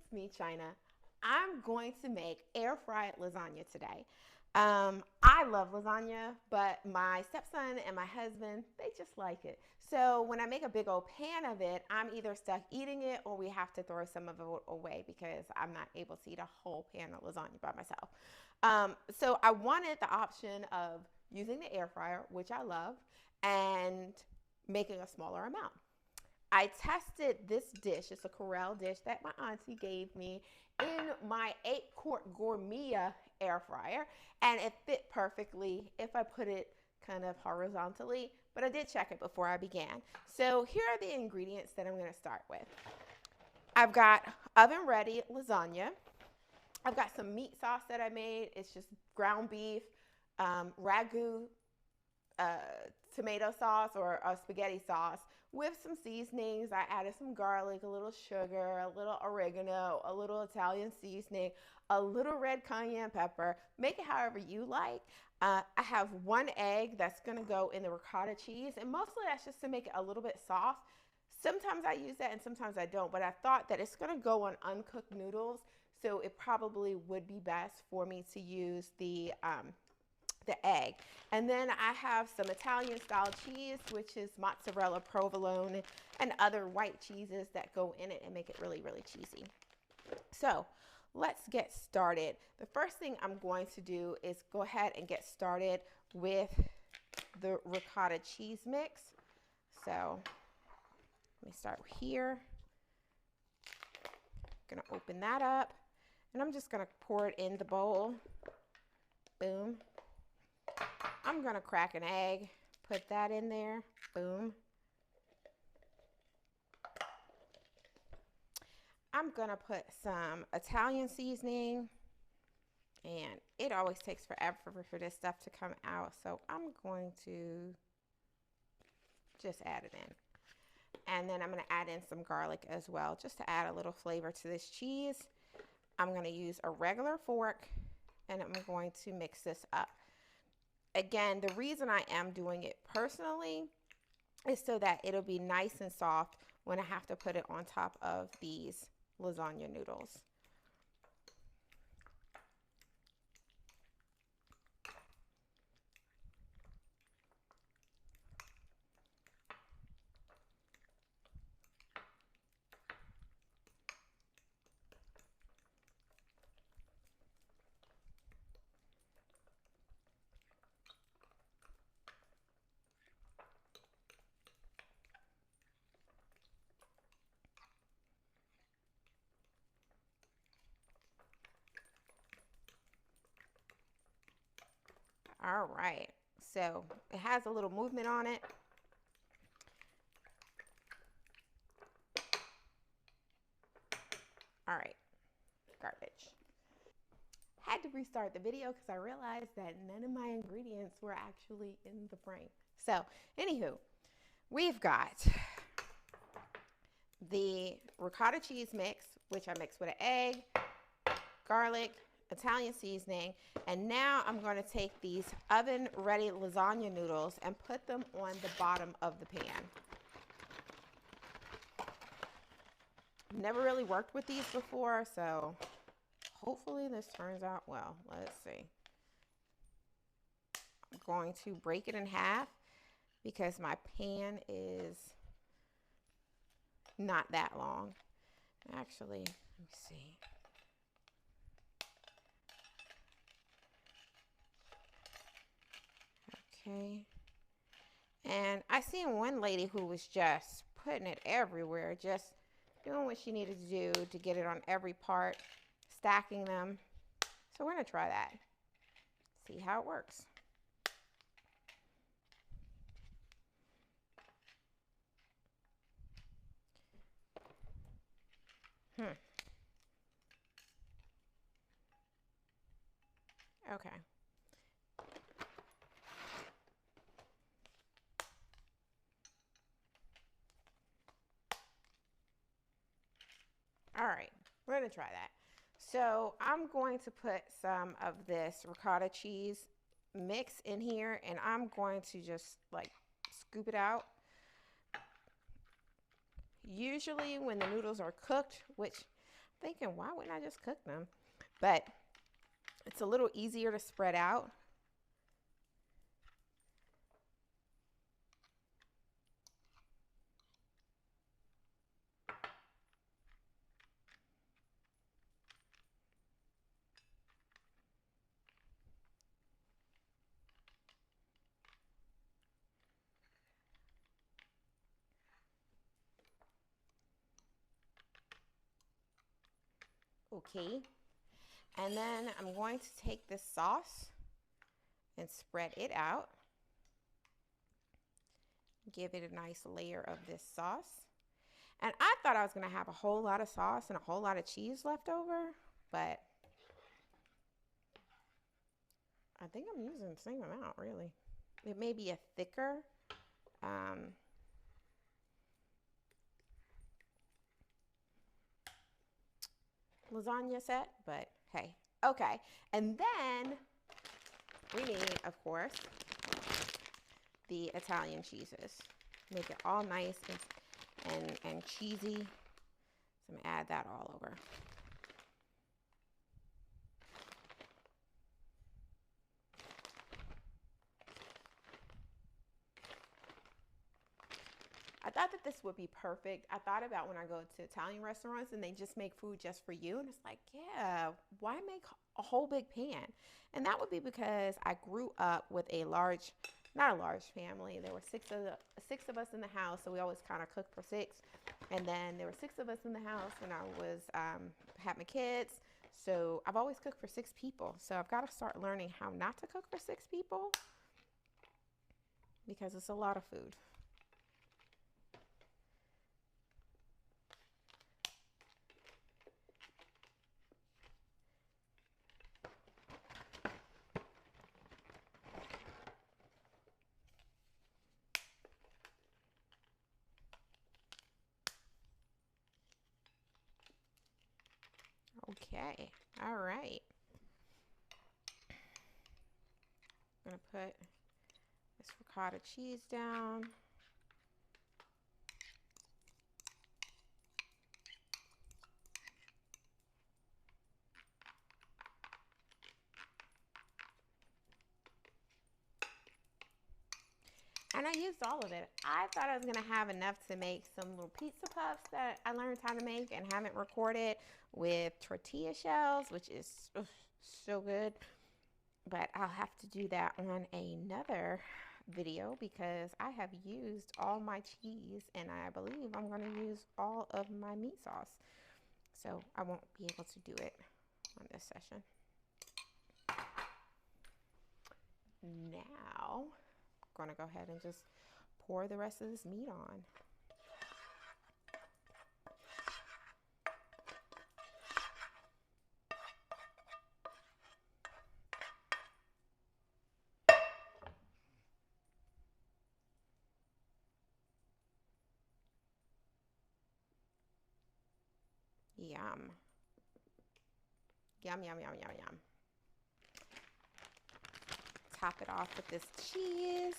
it's me, China. I'm going to make air fried lasagna today. I love lasagna, but my stepson and my husband, they just like it. So when I make a big old pan of it, I'm either stuck eating it or we have to throw some of it away because I'm not able to eat a whole pan of lasagna by myself. So I wanted the option of using the air fryer, which I love, and making a smaller amount. I tested this dish. It's a Corel dish that my auntie gave me in my 8-quart gourmet air fryer, and it fit perfectly if I put it kind of horizontally, but I did check it before I began. So here are the ingredients that I'm going to start with. I've got oven ready lasagna. I've got some meat sauce that I made. It's just ground beef, ragu, uh, tomato sauce or spaghetti sauce with some seasonings. I added some garlic, a little sugar, a little oregano, a little Italian seasoning, a little red cayenne pepper. Make it however you like. I have 1 egg that's going to go in the ricotta cheese, and mostly that's just to make it a little bit soft. Sometimes I use that and sometimes I don't, but I thought that it's going to go on uncooked noodles, so it probably would be best for me to use the egg. And then I have some Italian style cheese, which is mozzarella, provolone, and other white cheeses that go in it and make it really, really cheesy. So let's get started. The first thing I'm going to do is go ahead and get started with the ricotta cheese mix. So let me start here. I'm gonna open that up and I'm just gonna pour it in the bowl. Boom. I'm gonna crack an egg, put that in there, boom. I'm gonna put some Italian seasoning, and it always takes forever for this stuff to come out, so I'm going to just add it in. And then I'm gonna add in some garlic as well, just to add a little flavor to this cheese. I'm gonna use a regular fork, and I'm going to mix this up. Again, the reason I am doing it personally is so that it'll be nice and soft when I have to put it on top of these lasagna noodles. All right, so it has a little movement on it. All right, garbage. Had to restart the video because I realized that none of my ingredients were actually in the frame. So, anywho, we've got the ricotta cheese mix, which I mixed with an egg, garlic, Italian seasoning, and now I'm going to take these oven ready lasagna noodles and put them on the bottom of the pan. Never really worked with these before, so hopefully this turns out well. Let's see. I'm going to break it in half because my pan is not that long. Actually, let me see. Okay. And I seen one lady who was just putting it everywhere, just doing what she needed to do to get it on every part, stacking them. So we're going to try that. See how it works. Okay. All right, we're gonna try that. So I'm going to put some of this ricotta cheese mix in here, and I'm going to just like scoop it out. Usually when the noodles are cooked, which Thinking, why wouldn't I just cook them? But it's a little easier to spread out. Okay. And then I'm going to take this sauce and spread it out. Give it a nice layer of this sauce. And I thought I was going to have a whole lot of sauce and a whole lot of cheese left over, but I think I'm using the same amount, really. It may be a thicker lasagna set, but hey. Okay, and then we need, of course, the Italian cheeses. Make it all nice and cheesy. So I'm gonna add that all over. I thought that this would be perfect. I thought about when I go to Italian restaurants and they just make food just for you. And it's like, yeah, why make a whole big pan? And that would be because I grew up with a large, not a large family. There were six of us in the house. So we always kind of cooked for six. And then there were 6 of us in the house and I was, had my kids. So I've always cooked for 6 people. So I've got to start learning how not to cook for 6 people because it's a lot of food. Okay, all right. I'm gonna put this ricotta cheese down. And I used all of it. I thought I was gonna have enough to make some little pizza puffs that I learned how to make and haven't recorded with tortilla shells, which is so good. But I'll have to do that on another video because I have used all my cheese and I believe I'm gonna use all of my meat sauce. So I won't be able to do it on this session. Now, going to go ahead and just pour the rest of this meat on. Yum. Yum, yum, yum, yum, yum. Top it off with this cheese.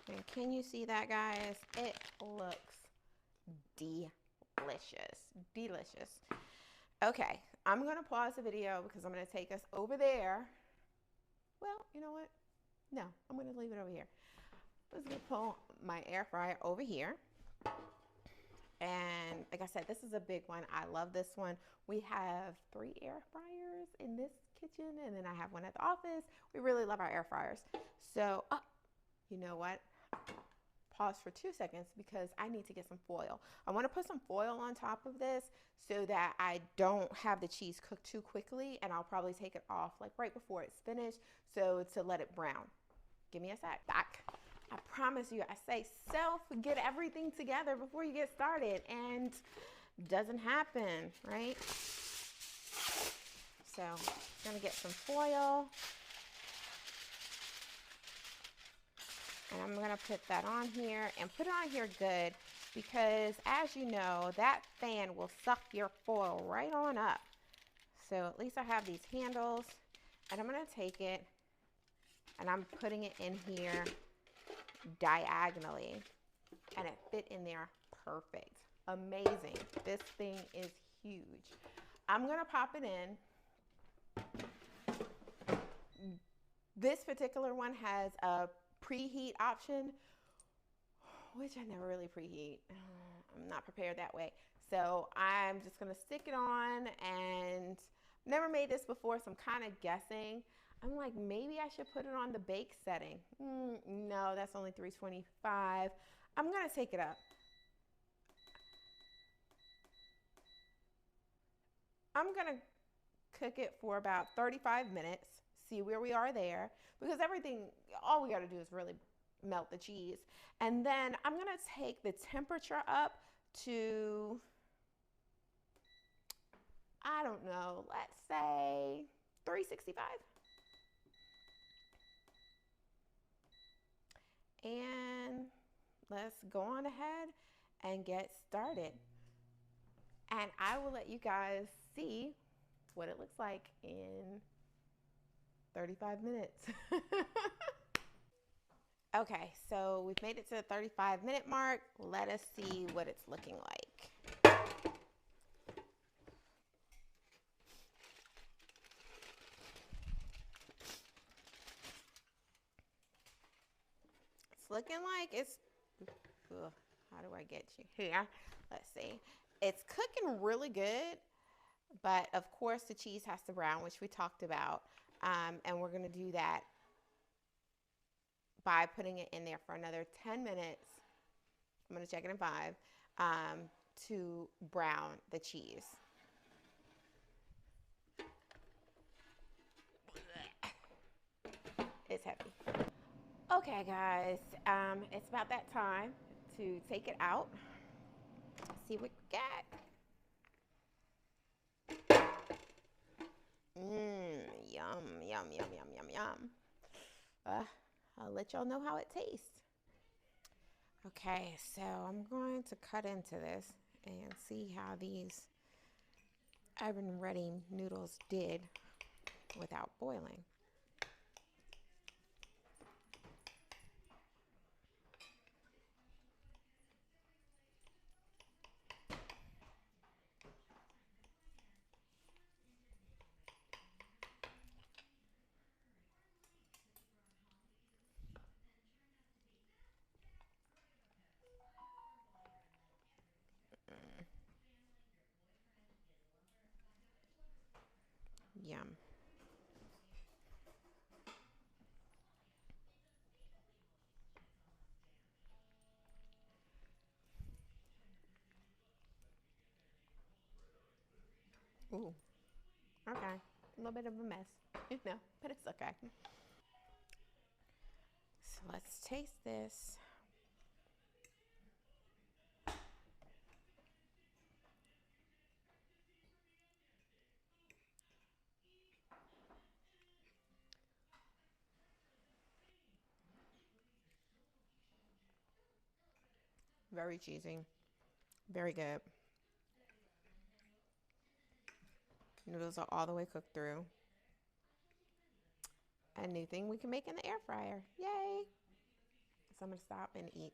And can you see that, guys? It looks delicious. Delicious. Okay, I'm going to pause the video because I'm going to take us over there. Well, you know what? No, I'm going to leave it over here. I'm just going to pull my air fryer over here. And like I said, this is a big one. I love this one. We have 3 air fryers in this kitchen, and then I have one at the office. We really love our air fryers. So, you know what? Pause for 2 seconds because I need to get some foil. I want to put some foil on top of this so that I don't have the cheese cook too quickly, and I'll probably take it off like right before it's finished so to let it brown. Give me a sec. Back. I promise you, I say get everything together before you get started, and doesn't happen, right? So I'm gonna get some foil. And I'm going to put that on here and put it on here good because, as you know, that fan will suck your foil right on up. So at least I have these handles And I'm going to take it and I'm putting it in here diagonally. And it fit in there perfect. Amazing. This thing is huge. I'm going to pop it in. This particular one has a preheat option, which I never really preheat. I'm not prepared that way. So I'm just going to stick it on, and never made this before, so I'm kind of guessing. I'm like, maybe I should put it on the bake setting. No, that's only 325. I'm going to take it up. I'm going to cook it for about 35 minutes, see where we are there, because everything, all we got to do is really melt the cheese. And then I'm going to take the temperature up to, I don't know, let's say 365. And let's go on ahead and get started. And I will let you guys see what it looks like in 35 minutes. Okay, so we've made it to the 35-minute mark. Let us see what it's looking like. It's looking like it's, how do I get you here? Let's see. It's cooking really good, but of course the cheese has to brown, which we talked about. And we're gonna do that by putting it in there for another 10 minutes. I'm gonna check it in 5, to brown the cheese. It's heavy. Okay, guys, it's about that time to take it out. See what we got. Yum, yum, yum, yum, yum, yum. I'll let y'all know how it tastes. Okay, so I'm going to cut into this and see how these oven ready noodles did without boiling. Yum. Ooh, okay. A little bit of a mess, but it's okay. So let's taste this. Very cheesy. Very good. Noodles are all the way cooked through. A new thing we can make in the air fryer. Yay! So I'm going to stop and eat.